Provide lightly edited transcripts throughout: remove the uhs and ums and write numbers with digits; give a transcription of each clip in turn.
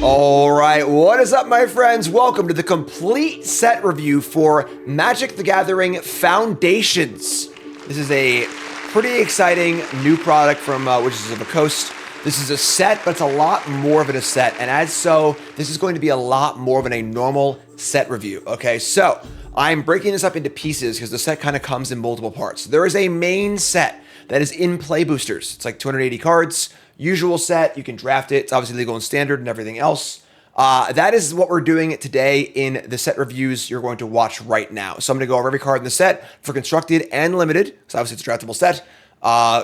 All right, what is up, my friends? Welcome to the complete set review for Magic the Gathering Foundations. This is a pretty exciting new product from Wizards of the Coast. This is a set, but it's a lot more than a set, and as so, this is going to be a lot more than a normal set review, okay? So, I'm breaking this up into pieces because the set kind of comes in multiple parts. There is a main set that is in play boosters. It's like 280 cards. Usual set, you can draft it. It's obviously legal and standard and everything else. That is what we're doing today in the set reviews you're going to watch right now. So I'm going to go over every card in the set for constructed and limited. So obviously it's a draftable set.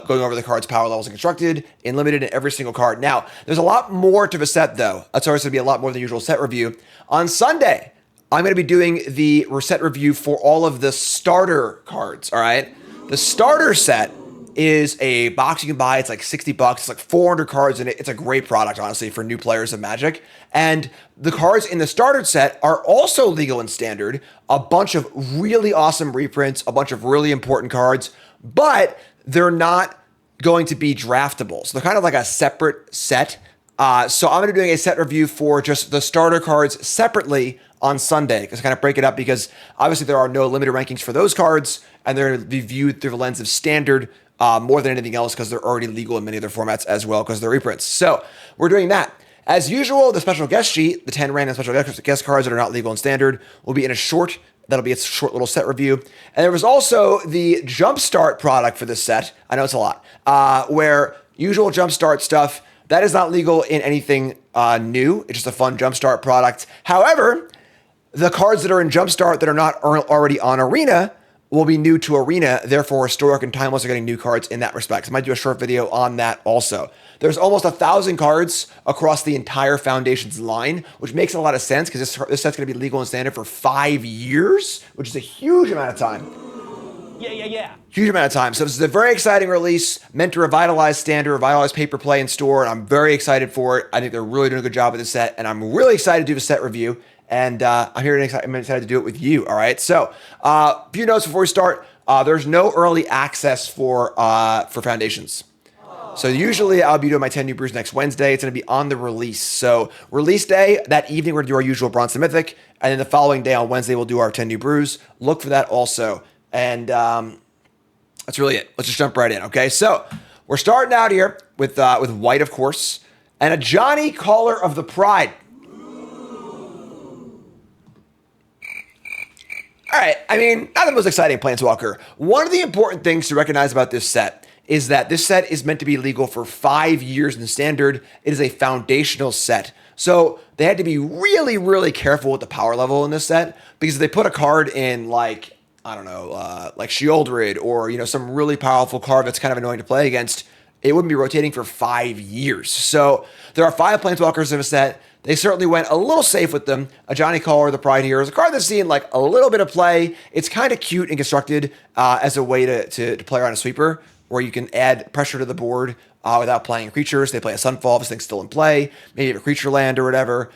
Going over the card's power levels and constructed and limited in every single card. Now, there's a lot more to the set though. That's always going to be a lot more than the usual set review. On Sunday, I'm going to be doing the set review for all of the starter cards, all right? The starter set is a box you can buy. It's like $60. It's like 400 cards in it. It's a great product, honestly, for new players of Magic. And the cards in the starter set are also legal and standard. A bunch of really awesome reprints, a bunch of really important cards, but they're not going to be draftable. So they're kind of like a separate set. So I'm going to be doing a set review for just the starter cards separately on Sunday, because kind of break it up, because obviously there are no limited rankings for those cards, and they're going to be viewed through the lens of standard more than anything else, because they're already legal in many other formats as well, because they're reprints. So we're doing that. As usual, the special guest sheet, the 10 random special guest cards that are not legal and standard, will be in a short. That'll be a short little set review. And there was also the Jumpstart product for this set. I know it's a lot. Where usual Jumpstart stuff, that is not legal in anything new. It's just a fun Jumpstart product. However, the cards that are in Jumpstart that are not already on Arena will be new to Arena. Therefore, Historic and Timeless are getting new cards in that respect. So I might do a short video on that also. There's almost 1,000 cards across the entire Foundations line, which makes a lot of sense because this set's going to be legal and standard for 5 years, which is a huge amount of time. Yeah. Huge amount of time. So this is a very exciting release, meant to revitalize standard, revitalize paper play in store, and I'm very excited for it. I think they're really doing a good job with this set, and I'm really excited to do the set review. And I'm excited to do it with you. All right. So a few notes before we start. There's no early access for Foundations. So usually I'll be doing my 10 new brews next Wednesday. It's going to be on the release. So release day, that evening we're going to do our usual Bronze Mythic. And then the following day on Wednesday, we'll do our 10 new brews. Look for that also. And that's really it. Let's just jump right in. Okay. So we're starting out here with white, of course, and a Johnny Caller of the Pride. All right, I mean, not the most exciting Planeswalker. One of the important things to recognize about this set is that this set is meant to be legal for 5 years in standard. It is a foundational set. So they had to be really, really careful with the power level in this set, because if they put a card in like, I don't know, like Sheoldred or, some really powerful card that's kind of annoying to play against, it wouldn't be rotating for 5 years. So there are 5 Planeswalkers in a set. They certainly went a little safe with them. A Johnny Caller of the Pride here is a card that's seen like a little bit of play. It's kind of cute and constructed as a way to play around a sweeper, where you can add pressure to the board without playing creatures. They play a Sunfall, this thing's still in play. Maybe a creature land or whatever.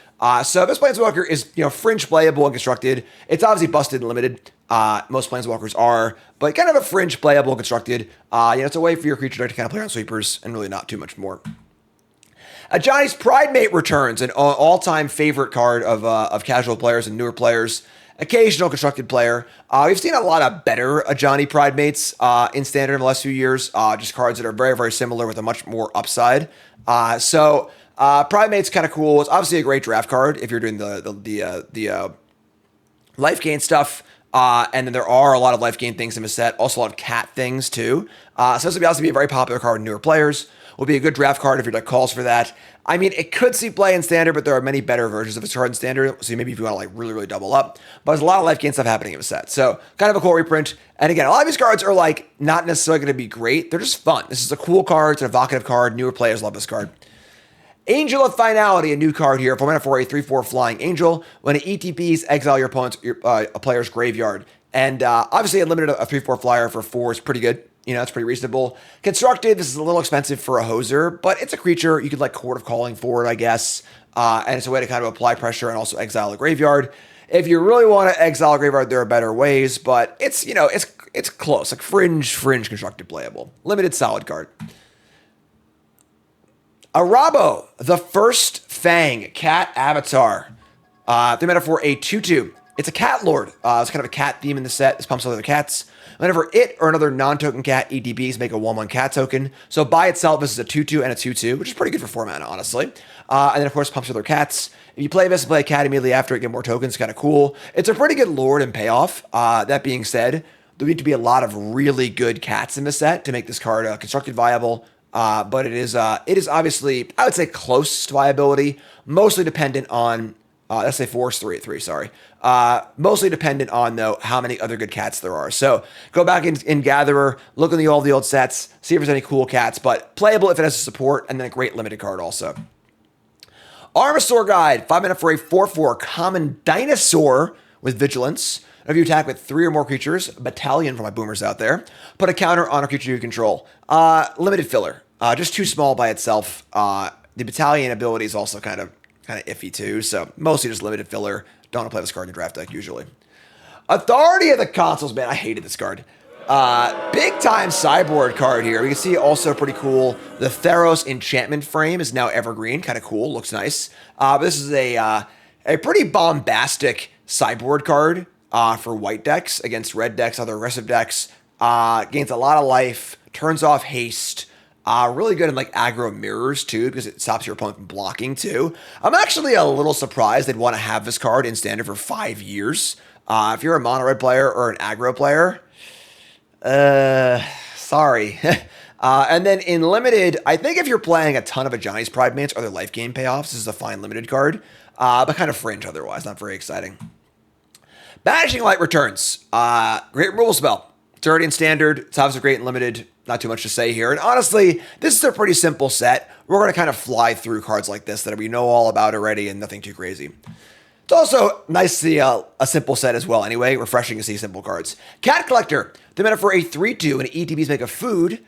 So this Planeswalker is fringe playable and constructed. It's obviously busted and limited. Most Planeswalkers are, but kind of a fringe playable and constructed. It's a way for your creature deck to kind of play around sweepers and really not too much more. Johnny's Pride Mate returns, an all-time favorite card of casual players and newer players. Occasional constructed player. We've seen a lot of better Johnny Pride Mates in standard in the last few years. Just cards that are very, very similar with a much more upside. So Pride Mate's kind of cool. It's obviously a great draft card if you're doing the life gain stuff. And then there are a lot of life gain things in the set. Also a lot of cat things too. So this will also be a very popular card with newer players. Will be a good draft card if your deck calls for that. I mean, it could see play in standard, but there are many better versions of this card in standard. So maybe if you want to like really, really double up. But there's a lot of life gain stuff happening in the set. So kind of a cool reprint. And again, a lot of these cards are like not necessarily going to be great. They're just fun. This is a cool card. It's an evocative card. Newer players love this card. Angel of Finality, a new card here. 4 mana for a 3/4 flying angel. When it ETPs, exile your opponent's a player's graveyard. And obviously a limited a 3/4 flyer for 4 is pretty good. It's pretty reasonable. Constructed, this is a little expensive for a hoser, but it's a creature. You could like Court of Calling for it, I guess. And it's a way to kind of apply pressure and also exile a graveyard. If you really want to exile a graveyard, there are better ways, but it's close, like fringe constructed playable. Limited solid card. Arabo, the First Fang cat avatar. 3 mana for a 2/2. It's a cat lord. It's kind of a cat theme in the set. This pumps other cats. Whenever it or another non-token cat EDBs make a 1/1 cat token. So by itself, this is a 2/2 and a 2/2, which is pretty good for 4 mana, honestly. And then, of course, pumps other cats. If you play this and play a cat immediately after it, get more tokens. Kind of cool. It's a pretty good lord and payoff. That being said, there need to be a lot of really good cats in the set to make this card constructed viable. But it is obviously, I would say, close to viability. Mostly dependent on... let's say 4 is 3/3, sorry. Mostly dependent on, though, how many other good cats there are. So go back in Gatherer, look at all the old sets, see if there's any cool cats, but playable if it has support, and then a great limited card also. Armasaur Guide, 5 mana for a 4/4 common dinosaur with vigilance. If you attack with 3 or more creatures, battalion for my boomers out there, put a counter on a creature you control. Limited filler, just too small by itself. The battalion ability is also kind of iffy too, so mostly just limited filler. Don't want to play this card in your draft deck usually. Authority of the Consuls, man, I hated this card. Big time sideboard card here. We can see also pretty cool. The Theros enchantment frame is now evergreen, kind of cool, looks nice. But this is a pretty bombastic sideboard card for white decks against red decks, other aggressive decks. Gains a lot of life, turns off haste. Really good in like aggro mirrors too, because it stops your opponent from blocking too. I'm actually a little surprised they'd want to have this card in standard for 5 years. If you're a mono red player or an aggro player, sorry. And then in limited, I think if you're playing a ton of Ajani's Pride Mates or their life gain payoffs, this is a fine limited card, but kind of fringe otherwise, not very exciting. Banishing Light returns. Great removal spell. It's already in standard. It's obviously great in limited. Not too much to say here. And honestly, this is a pretty simple set. We're going to kind of fly through cards like this that we know all about already and nothing too crazy. It's also nice to see a simple set as well anyway. Refreshing to see simple cards. Cat Collector. The mana for a 3/2 and ETBs make a food.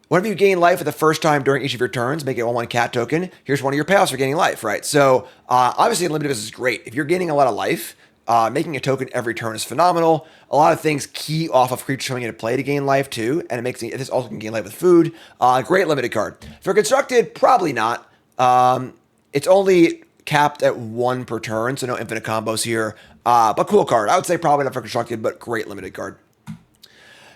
Whenever you gain life for the first time during each of your turns, make it 1/1 cat token. Here's one of your payoffs for gaining life, right? So obviously in limited this is great. If you're gaining a lot of life, making a token every turn is phenomenal. A lot of things key off of creatures coming into play to gain life too, and it makes this also can gain life with food. Great limited card. For constructed, probably not. It's only capped at 1 per turn, so no infinite combos here. But cool card. I would say probably not for constructed, but great limited card.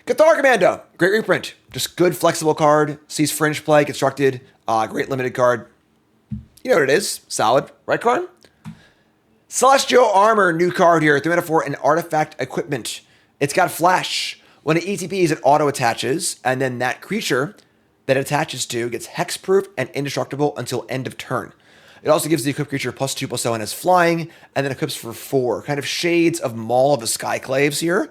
Cathar Commando, great reprint. Just good flexible card. Sees fringe play, constructed. Great limited card. You know what it is. Solid, right, Karn? Celestial Armor, new card here. 3 mana for an artifact equipment. It's got flash. When it ETPs, it auto-attaches, and then that creature that it attaches to gets hexproof and indestructible until end of turn. It also gives the equipped creature +2/+0 and has flying, and then equips for 4. Kind of shades of Maul of the Skyclaves here,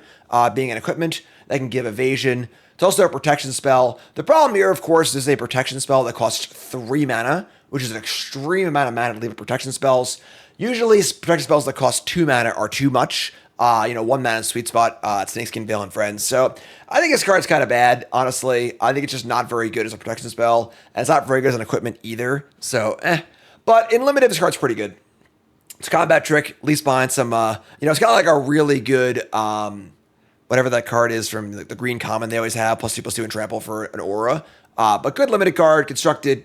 being an equipment that can give evasion. It's also a protection spell. The problem here, of course, is a protection spell that costs 3 mana, which is an extreme amount of mana to leave with protection spells. Usually, protection spells that cost 2 mana are too much. 1 mana sweet spot. Snakeskin Veil and Friends. So I think this card's kind of bad, honestly. I think it's just not very good as a protection spell, and it's not very good as an equipment either. So, But in limited, this card's pretty good. It's a combat trick, at least behind some, it's got like a really good, whatever that card is from the green common they always have, +2/+2 and trample for an aura. But good limited card, constructed.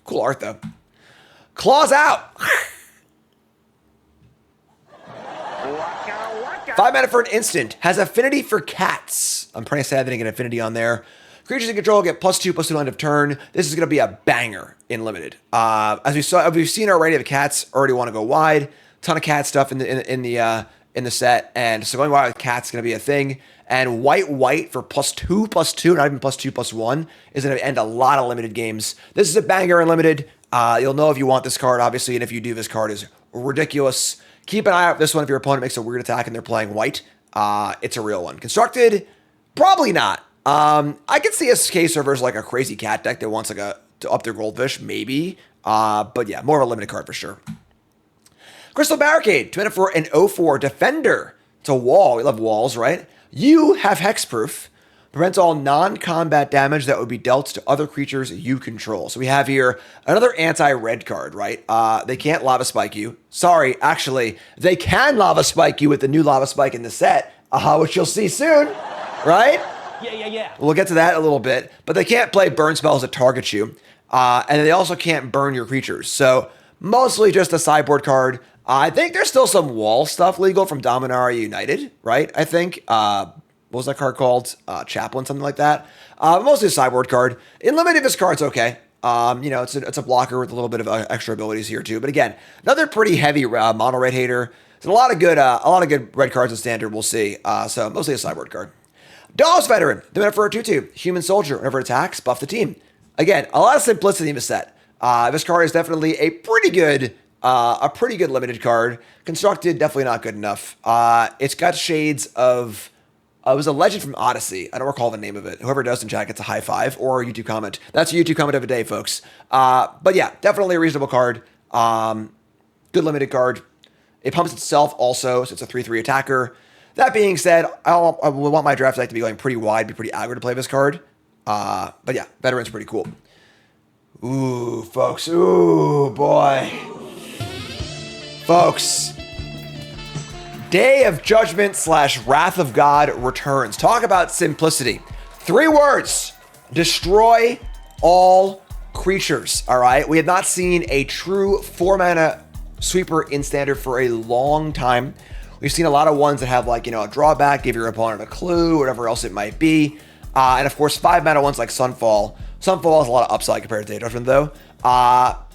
Cool art though. Claws Out. 5 mana for an instant. Has affinity for cats. I'm pretty sad they didn't get affinity on there. Creatures in control get +2/+2 end of turn. This is going to be a banger in limited. As we've seen already, the cats already want to go wide. Ton of cat stuff in the set, and so going wide with cats is going to be a thing. And white for +2/+2, not even +2/+1, is going to end a lot of limited games. This is a banger in limited. You'll know if you want this card, obviously, and if you do, this card is ridiculous. Keep an eye out for this one if your opponent makes a weird attack and they're playing white. It's a real one. Constructed, probably not. I could see a case where there's like a crazy cat deck that wants to up their goldfish, maybe. But yeah, more of a limited card for sure. Crystal Barricade, 2 mana for an 0/4 Defender. It's a wall. We love walls, right? You have hexproof. Prevents all non-combat damage that would be dealt to other creatures you control. So we have here another anti-red card, right? They can't Lava Spike you. Sorry, actually, they can Lava Spike you with the new Lava Spike in the set, which you'll see soon, right? Yeah. We'll get to that in a little bit. But they can't play burn spells that target you. And then they also can't burn your creatures. So mostly just a sideboard card. I think there's still some wall stuff legal from Dominaria United, right? I think. What was that card called? Chaplain, something like that. Mostly a sideboard card. In limited, this card's okay. It's a blocker with a little bit of extra abilities here too. But again, another pretty heavy mono red hater. There's a lot of good red cards in standard. We'll see. So mostly a sideboard card. Dawes Veteran, the mana for a 2/2 human soldier. Whenever it attacks, buff the team. Again, a lot of simplicity in the set. This card is definitely a pretty good limited card. Constructed, definitely not good enough. It's got shades of. It was a legend from Odyssey. I don't recall the name of it. Whoever does in chat gets a high five or a YouTube comment. That's a YouTube comment of the day, folks. But yeah, definitely a reasonable card. Good limited card. It pumps itself also, so it's a 3/3 attacker. That being said, I want my draft deck to be going pretty wide, be pretty aggro to play this card. But yeah, Veteran's pretty cool. Ooh, folks. Ooh, boy. Folks. Day of Judgment / Wrath of God returns. Talk about simplicity. 3 words. Destroy all creatures. All right. We have not seen a true 4-mana sweeper in standard for a long time. We've seen a lot of ones that have a drawback, give your opponent a clue, whatever else it might be. And of course, 5-mana ones like Sunfall. Sunfall has a lot of upside compared to Day of Judgment though.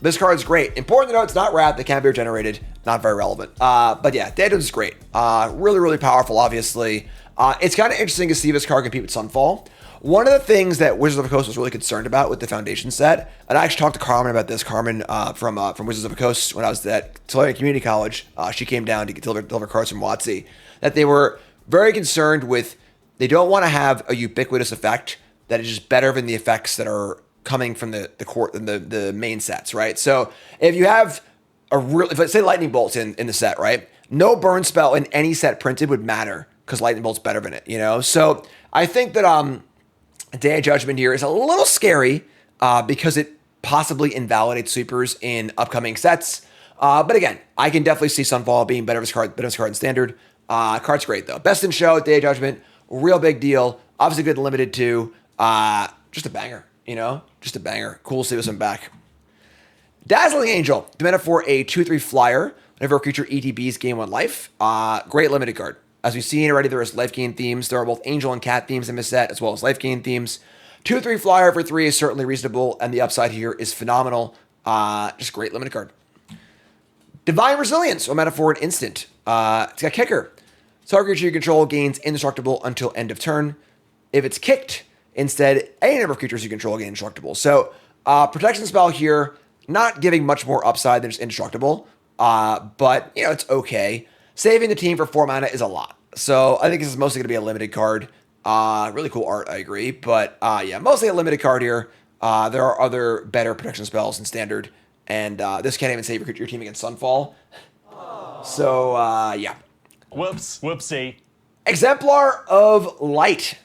This card is great. Important to note, it's not wrath. They can't be regenerated. Not very relevant. But yeah, Day of Judgment is great. Really, really powerful, obviously. It's kind of interesting to see this card compete with Sunfall. One of the things that Wizards of the Coast was really concerned about with the Foundation set, and I actually talked to Carmen about this, Carmen from Wizards of the Coast, when I was at Tulare Community College. She came down to deliver cards from WotC, that they were very concerned with, they don't want to have a ubiquitous effect that is just better than the effects that are coming from the main sets, right? So if you have let's say Lightning Bolt's in the set, right? No burn spell in any set printed would matter because Lightning Bolt's better than it, So I think that Day of Judgment here is a little scary because it possibly invalidates sweepers in upcoming sets. But again, I can definitely see Sunfall being better as card in standard. Card's great though. Best in show, Day of Judgment, real big deal. Obviously good and limited too. Just a banger, just a banger. Cool to see this one back. Dazzling Angel, mana for a 2/3 flyer. Whenever a creature ETBs gain 1 life. Great limited card. As we've seen already, there is life gain themes. There are both angel and cat themes in this set, as well as life gain themes. 2/3 flyer for 3 is certainly reasonable, and the upside here is phenomenal. Just great limited card. Divine Resilience, mana for an instant. It's got kicker. Target creature you control gains indestructible until end of turn. If it's kicked, instead, any number of creatures you control gain indestructible. So, protection spell here, not giving much more upside than just indestructible, but, it's okay. Saving the team for 4 mana is a lot. So I think this is mostly going to be a limited card. Really cool art, I agree. But yeah, mostly a limited card here. There are other better protection spells in standard. And this can't even save your team against Sunfall. So yeah. Whoopsie. Exemplar of Light.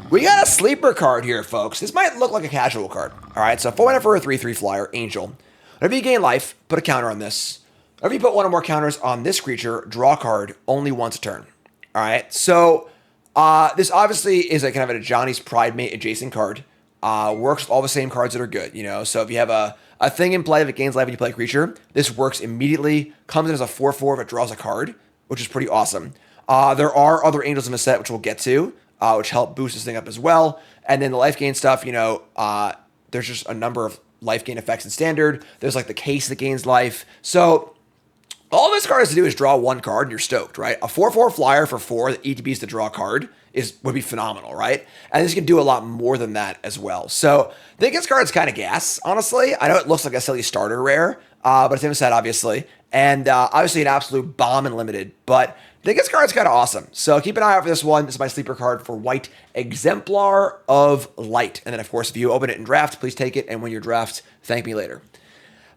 We got a sleeper card here, folks. This might look like a casual card. All right, so 4 mana for a 3/3 flyer, Angel. Whenever you gain life, put a counter on this. Whenever you put 1 or more counters on this creature, draw a card only once a turn. All right, so this obviously is a kind of a Johnny's Pride Mate adjacent card. Works with all the same cards that are good, So if you have a thing in play that gains life when you play a creature, this works immediately. Comes in as a 4/4 that draws a card, which is pretty awesome. There are other angels in the set, which we'll get to, which help boost this thing up as well. And then the life gain stuff, there's just a number of life gain effects in standard. There's like the case that gains life. So all this card has to do is draw 1 card and you're stoked, right? A 4/4 flyer for 4 that ETBs to draw a card would be phenomenal, right? And this can do a lot more than that as well. So I think this card's kind of gas, honestly. I know it looks like a silly starter rare, but it's in the set, obviously. And obviously an absolute bomb in limited. But I think this card's kind of awesome. So keep an eye out for this one. This is my sleeper card for white, Exemplar of Light. And then, of course, if you open it in draft, please take it. And when you draft, thank me later.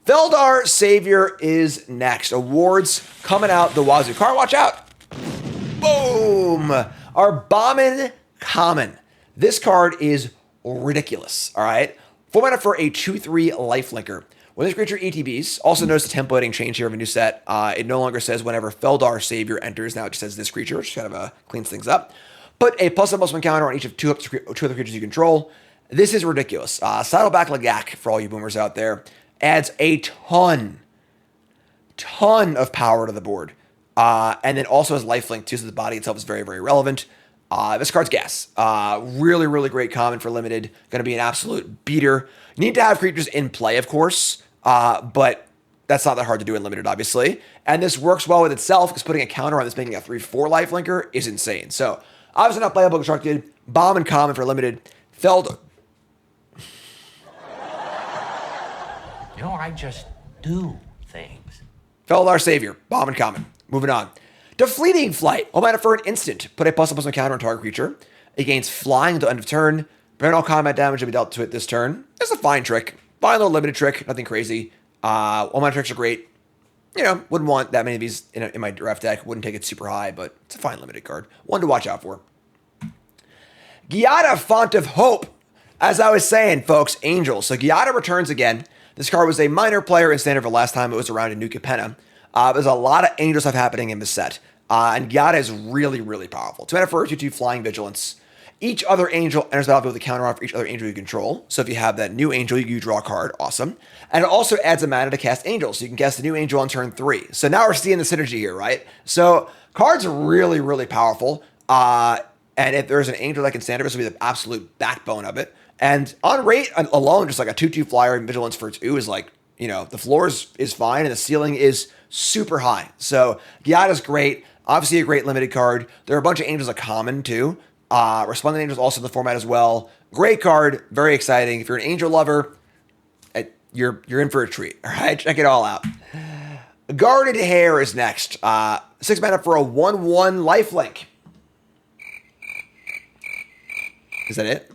Feldar Savior is next. Awards coming out the wazoo. Car, watch out. Boom. Our Bombin Common. This card is ridiculous, all right? 4 mana for a 2/3 lifelinker. When this creature ETBs, also notice the templating change here of a new set. It no longer says whenever Feldar Savior enters. Now it just says this creature, which kind of cleans things up. Put a +1/+1 counter on each of 2 other creatures you control. This is ridiculous. Saddleback Lagak, for all you boomers out there, adds a ton of power to the board. And then also has lifelink too, so the body itself is very, very relevant. This card's gas. Really, really great common for limited. Going to be an absolute beater. You need to have creatures in play, of course, but that's not that hard to do in limited, obviously. And this works well with itself because putting a counter on this, making a 3/4 lifelinker is insane. So obviously not playable constructed. Bombin Common for limited. Feld. You know, I just do things. Feldar Savior. Bombin Common. Moving on. Defleeting Flight. All mana for an instant. Put a +1/+1 counter on target creature. It gains flying until end of turn. Prevent all combat damage to be dealt to it this turn. It's a fine trick. Fine little limited trick. Nothing crazy. All my tricks are great. You know, wouldn't want that many of these in my draft deck. Wouldn't take it super high, but it's a fine limited card. One to watch out for. Giada, Font of Hope. As I was saying, folks, Angel. So Giada returns again. This card was a minor player in Standard for last time it was around in New Capenna. There's a lot of Angel stuff happening in this set. And Giada is really, really powerful. 2 mana for 2/2 Flying Vigilance. Each other Angel enters the battlefield with a counter on for each other Angel you control. So if you have that new Angel, you draw a card. Awesome. And it also adds a mana to cast Angel. So you can cast the new Angel on turn 3. So now we're seeing the synergy here, right? So cards are really, really powerful. And if there's an Angel that can stand it, this will be the absolute backbone of it. And on rate alone, just like a 2/2 flyer and Vigilance for 2 is like, you know, the floor is fine and the ceiling is super high. So Giada's great. Obviously a great limited card. There are a bunch of Angels of common too. Resplendent Angels also in the format as well. Great card. Very exciting. If you're an Angel lover, you're in for a treat. All right, check it all out. Guarded Hair is next. 6 mana for a 1/1 lifelink. Is that it?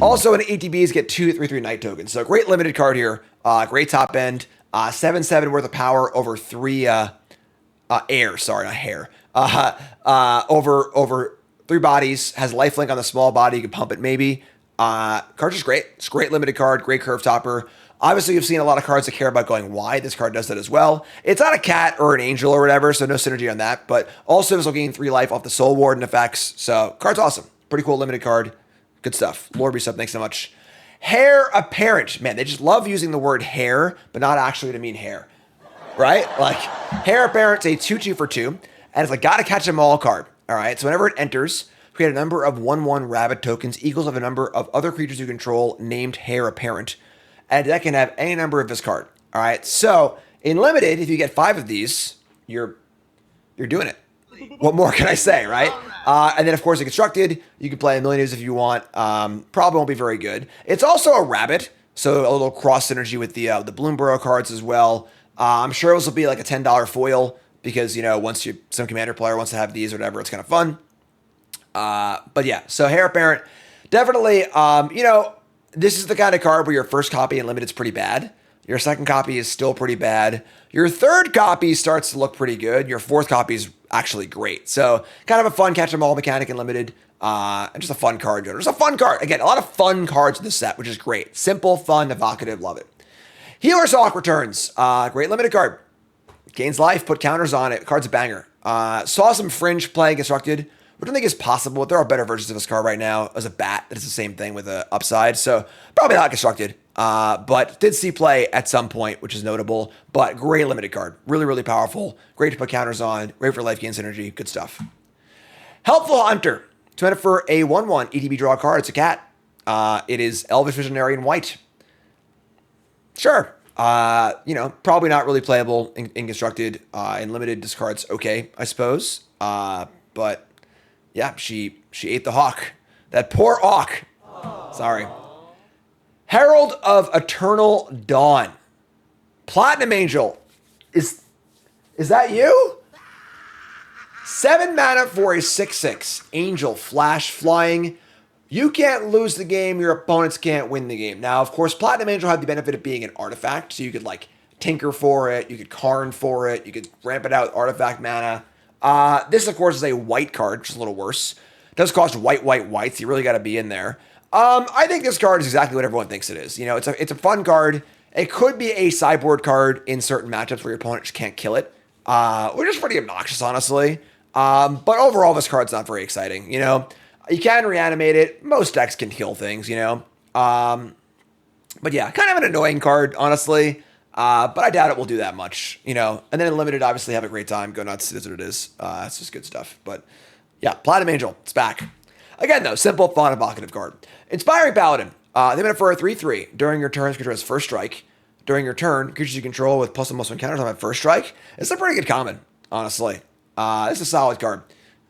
Also, in ETBs, get 2 3/3 Night tokens. So, great limited card here. Great top end. 7/7 worth of power over 3 air. Sorry, not hair. Over 3 bodies. Has lifelink on the small body. You can pump it maybe. Card's just great. It's a great limited card. Great curve topper. Obviously, you've seen a lot of cards that care about going wide. This card does that as well. It's not a cat or an angel or whatever, so no synergy on that. But also, this will gain 3 life off the Soul Warden effects. So, card's awesome. Pretty cool limited card. Good stuff. Lord be sub, thanks so much. Hair Apparent. Man, they just love using the word hair, but not actually to mean hair. Right? Like, Hair Apparent's a 2/2 for 2, and it's like gotta catch 'em all card. All right, so whenever it enters, create a number of 1/1 rabbit tokens equals of a number of other creatures you control named Hair Apparent, and that can have any number of this card. All right, so in limited, if you get 5 of these, you're doing it. What more can I say, right? And then, of course, in constructed, you can play a million of these if you want. Probably won't be very good. It's also a rabbit, so a little cross synergy with the Bloomborough cards as well. I'm sure this will be like a $10 foil because, you know, once some commander player wants to have these or whatever, it's kind of fun. But yeah, so Hair Apparent, definitely, you know, this is the kind of card where your first copy in limited is pretty bad. Your second copy is still pretty bad. Your third copy starts to look pretty good. Your fourth copy is actually great. So kind of a fun catch-em-all mechanic in limited. And just a fun card. Just a fun card. Again, a lot of fun cards in this set, which is great. Simple, fun, evocative. Love it. Healer's Hawk returns. Great limited card. Gains life. Put counters on it. Card's a banger. Saw some Fringe play constructed, which I don't think is possible. There are better versions of this card right now. As a bat, that is the same thing with an upside. So probably not constructed. But did see play at some point, which is notable. But great limited card. Really, really powerful. Great to put counters on. Great for life gain synergy. Good stuff. Helpful Hunter. 2 mana for a 1/1 ETB draw card. It's a cat. It is Elvish Visionary in white. Sure. You know, probably not really playable in constructed. In limited, discards okay, I suppose. But yeah, she ate the hawk. That poor hawk. Sorry. Herald of Eternal Dawn. Platinum Angel. Is that you? 7 mana for a 6/6. Angel, flash, flying. You can't lose the game. Your opponents can't win the game. Now, of course, Platinum Angel had the benefit of being an artifact. So you could, like, tinker for it. You could Karn for it. You could ramp it out with artifact mana. This, of course, is a white card, which is a little worse. It does cost white, so you really got to be in there. I think this card is exactly what everyone thinks it is. You know, it's a fun card. It could be a sideboard card in certain matchups where your opponent just can't kill it, which is pretty obnoxious, honestly. But overall, this card's not very exciting. You know, You can reanimate it. Most decks can heal things, you know. But yeah, kind of an annoying card, honestly. But I doubt it will do that much, you know. And then in limited, obviously, have a great time. Go nuts. It is what it is. It's just good stuff. But yeah, Platinum Angel, it's back. Again, though, simple, fun, evocative card. Inspiring Paladin. They made it for a 3/3. During your turn, creature has first strike. During your turn, creatures you control with +1/+1 counters on first strike. It's a pretty good common, honestly. It's a solid card.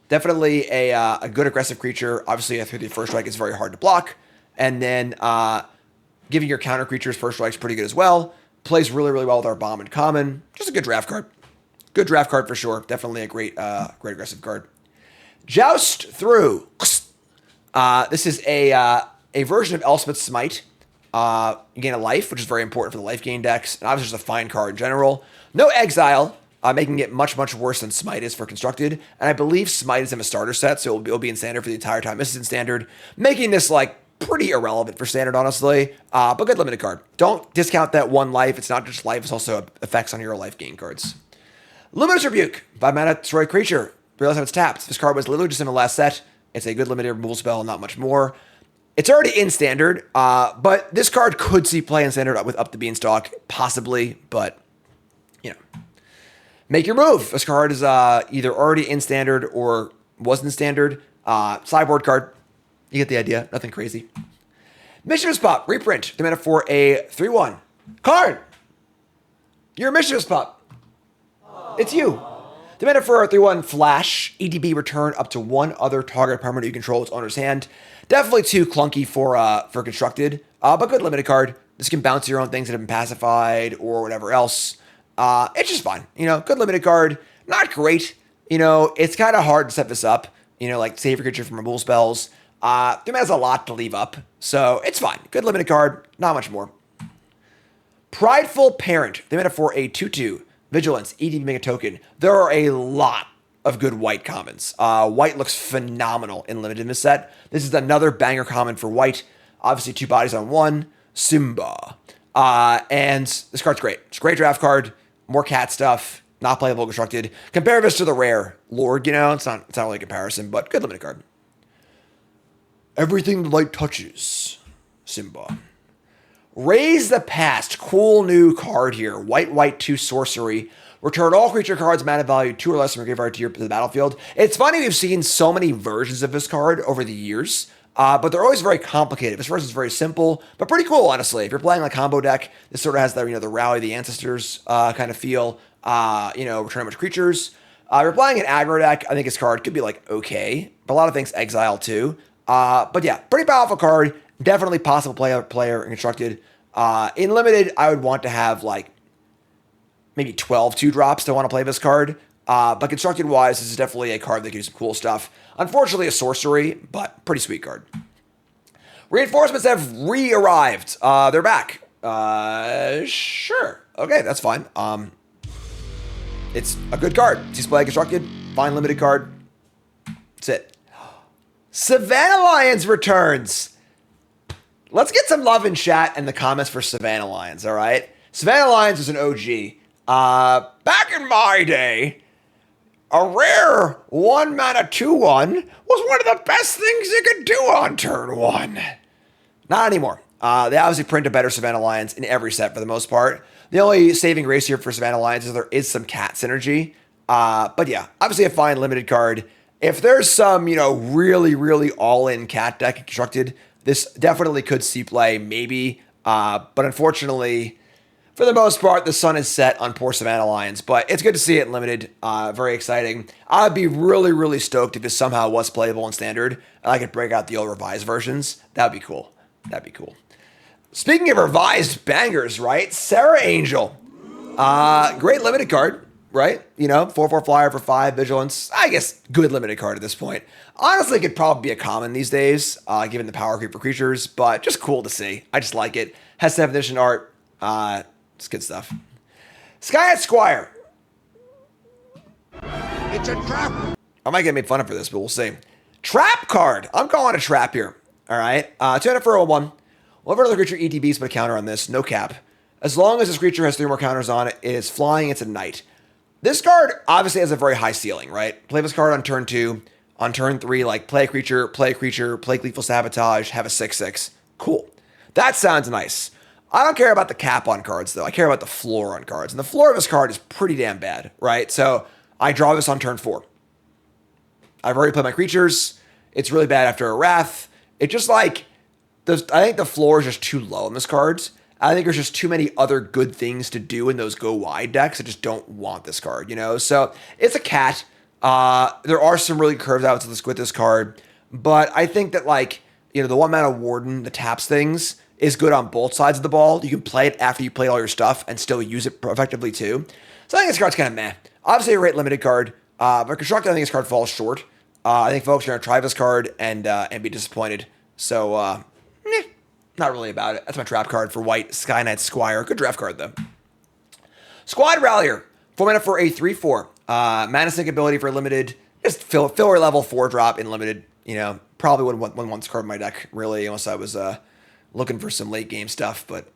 Definitely a good aggressive creature. Obviously, after the first strike, it's very hard to block. And then giving your counter creatures first strike is pretty good as well. Plays really, really well with our Bombin Common. Just a good draft card. Good draft card for sure. Definitely a great aggressive card. Joust Through. This is a version of Elspeth's Smite. You gain a life, which is very important for the life gain decks. And obviously just a fine card in general. No exile, making it much, much worse than Smite is for Constructed. And I believe Smite is in a starter set, so it'll be in Standard for the entire time. This is in Standard, making this like pretty irrelevant for Standard, honestly. But good limited card. Don't discount that one life. It's not just life, it's also effects on your life gain cards. Luminous Rebuke. 5-mana destroy creature. Realize how it's tapped. This card was literally just in the last set. It's a good limited removal spell, not much more. It's already in Standard, but this card could see play in Standard with Up the Beanstalk, possibly, but, you know. Make your move. This card is either already in Standard or was in Standard. Sideboard card. You get the idea. Nothing crazy. Mischievous Pup. Reprint. The mana for a 3/1. Card. You're a Mischievous Pup. It's you. The mana for a 3/1 Flash. EDB return up to one other target permanent you control its owner's hand. Definitely too clunky for Constructed, but good limited card. This can bounce your own things that have been pacified or whatever else. It's just fine. You know, good limited card. Not great. You know, it's kind of hard to set this up. You know, like save your creature from removal spells. The man has a lot to leave up, so it's fine. Good limited card. Not much more. Prideful Parent. They made it for a 2/2. Vigilance. EDB make a token. There are a lot of good white commons. White looks phenomenal in limited in this set. This is another banger common for white. Obviously, 2 bodies on 1. Simba. And this card's great. It's a great draft card. More cat stuff. Not playable Constructed. Compare this to the rare Lord, you know. It's not really a comparison, but good limited card. Everything the light touches. Simba. Raise the Past. Cool new card here. White, 2 sorcery. Return all creature cards mana value 2 or less from your graveyard to the battlefield. It's funny we've seen so many versions of this card over the years, but they're always very complicated. This version is very simple, but pretty cool, honestly. If you're playing like combo deck, this sort of has the the Rally the Ancestors kind of feel. Return a bunch of creatures. If you're playing an aggro deck, I think this card could be like okay, but a lot of things exile too. But yeah, pretty powerful card. Definitely possible player in Constructed. In limited, I would want to have like maybe 12 2-drops to want to play this card. But Constructed wise, this is definitely a card that can do some cool stuff. Unfortunately, a sorcery, but pretty sweet card. Reinforcements have re-arrived. They're back. Sure. Okay, that's fine. It's a good card. It's play Constructed. Fine limited card. That's it. Savannah Lions returns. Let's get some love in chat and the comments for Savannah Lions, all right? Savannah Lions is an OG. Back in my day, a rare 1-mana 2/1 was one of the best things you could do on turn 1. Not anymore. They obviously print a better Savannah Lions in every set for the most part. The only saving grace here for Savannah Lions is there is some cat synergy. But yeah, obviously a fine limited card. If there's some, really, really all-in cat deck Constructed, this definitely could see play, maybe. But unfortunately, for the most part, the sun is set on poor Savannah Lions. But it's good to see it in limited. Very exciting. I'd be really, really stoked if this somehow was playable in Standard, and I could break out the old revised versions. That'd be cool. That'd be cool. Speaking of revised bangers, right? Sarah Angel. Great limited card, right? 4/4 flyer for 5, vigilance. I guess good limited card at this point. Honestly, it could probably be a common these days, given the power creep for creatures, but just cool to see. I just like it. Has 7th edition art. It's good stuff. Sky Squire. It's a trap. I might get made fun of for this, but we'll see. Trap card. I'm calling a trap here. All right. 200 for a 1. Whenever another creature ETBs put a counter on this, no cap. As long as this creature has 3 more counters on it, it is flying, it's a knight. This card obviously has a very high ceiling, right? Play this card on turn 2. on turn 3, like play a creature, play Gleeful Sabotage, have a 6/6. Cool. That sounds nice. I don't care about the cap on cards, though. I care about the floor on cards. And the floor of this card is pretty damn bad, right? So I draw this on turn 4. I've already played my creatures. It's really bad after a Wrath. It just like, I think the floor is just too low on this card. I think there's just too many other good things to do in those go wide decks. I just don't want this card, you know? So it's a cat. There are some really curves out with this card. But I think that like, you know, the 1-mana Warden, the taps things, is good on both sides of the ball. You can play it after you play all your stuff and still use it effectively too. So I think this card's kind of meh. Obviously a great limited card. But Constructed, I think this card falls short. I think folks are going to try this card and be disappointed. So, not really about it. That's my trap card for white. Sky Knight Squire. Good draft card, though. Squad Rallier. 4 mana for a 3/4. Mana Sync ability for limited. Just filler level 4 drop in limited. You know, probably wouldn't want this card in my deck, really, unless I was looking for some late game stuff. But,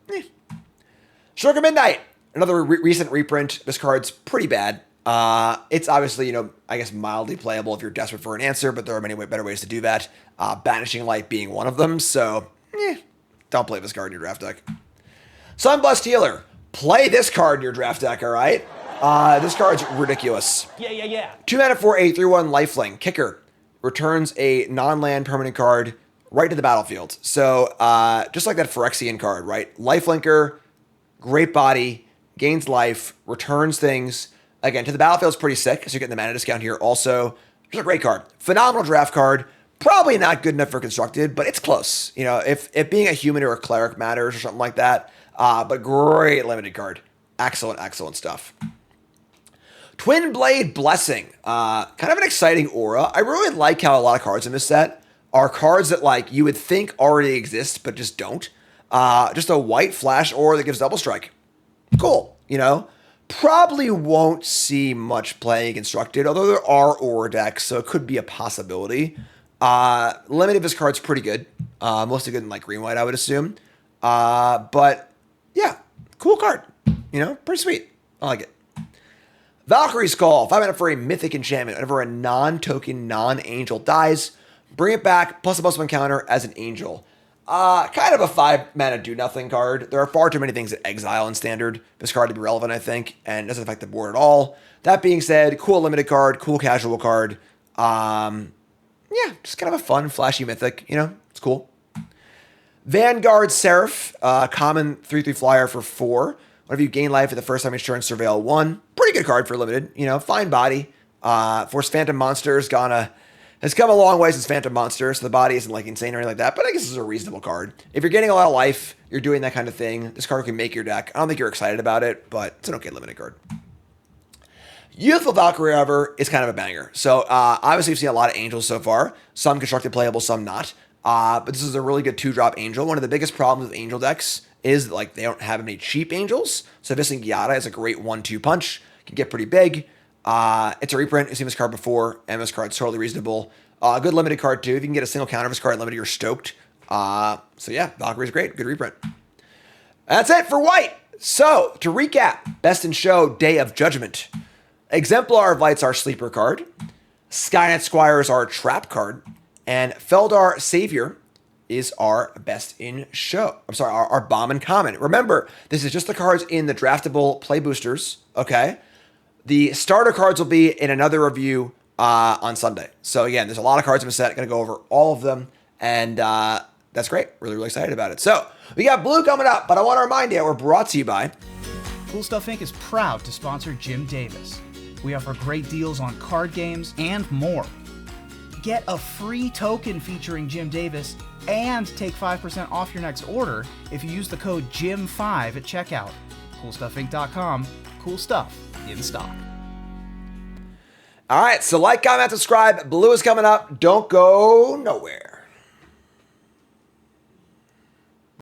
Sugar Midnight. Another recent reprint. This card's pretty bad. It's obviously, you know, I guess mildly playable if you're desperate for an answer, but there are many better ways to do that. Banishing Light being one of them, so, don't play this card in your draft deck. Sunblessed Healer. Play this card in your draft deck, all right? This card's ridiculous. Yeah. 2 mana for a 3/1 lifelink. Kicker. Returns a non-land permanent card right to the battlefield. So, just like that Phyrexian card, right? Lifelinker, great body, gains life, returns things. Again, to the battlefield is pretty sick, so you're getting the mana discount here. Also, just a great card. Phenomenal draft card. Probably not good enough for Constructed, but it's close. You know, if being a human or a cleric matters or something like that. But great limited card. Excellent stuff. Twin Blade Blessing. Kind of an exciting aura. I really like how a lot of cards in this set are cards that like you would think already exist, but just don't. Just a white flash aura that gives double strike. Cool, you know? Probably won't see much playing Constructed, although there are aura decks, so it could be a possibility. Limited, this card's pretty good. Mostly good in like green-white, I would assume. But yeah, cool card. You know, pretty sweet. I like it. Valkyrie's Call. 5 mana for a mythic enchantment. Whenever a non-token, non-angel dies, bring it back, +1/+1 counter as an angel. Kind of a 5 mana do-nothing card. There are far too many things that exile in Standard this card to be relevant, I think, and doesn't affect the board at all. That being said, cool limited card, cool casual card. Yeah, just kind of a fun, flashy mythic. You know, it's cool. Vanguard Seraph, common 3/3 flyer for 4. Whenever you gain life for the first time each turn, surveil 1. Pretty good card for limited. You know, fine body. Force Phantom Monsters has come a long way since Phantom Monster, so the body isn't like insane or anything like that, but I guess this is a reasonable card. If you're getting a lot of life, you're doing that kind of thing, this card can make your deck. I don't think you're excited about it, but it's an okay limited card. Youthful Valkyrie, however, is kind of a banger. So, obviously, we've seen a lot of angels so far. Some constructed playable, some not. But this is a really good 2-drop angel. One of the biggest problems with angel decks is that, like, they don't have any cheap angels. So, Viscent Giada is a great 1-2 punch. Can get pretty big. It's a reprint. You've seen this card before, and this card's totally reasonable. Good limited card, too. If you can get a single counter of this card limited, you're stoked. So, yeah, Valkyrie's great. Good reprint. That's it for white. So, to recap, Best in Show, Day of Judgment. Exemplar of Light's our sleeper card. Skynet Squire is our trap card. And Feldar Savior is our Best in Show. I'm sorry, our Bombin Common. Remember, this is just the cards in the draftable play boosters, okay? The starter cards will be in another review on Sunday. So again, there's a lot of cards in the set. Going to go over all of them. And that's great. Really excited about it. So we got blue coming up, but I want to remind you, we're brought to you by Cool Stuff Inc. is proud to sponsor Jim Davis. We offer great deals on card games and more. Get a free token featuring Jim Davis and take 5% off your next order if you use the code JIM5 at checkout. CoolStuffInc.com. Cool stuff in stock. All right, so like, comment, subscribe. Blue is coming up. Don't go nowhere.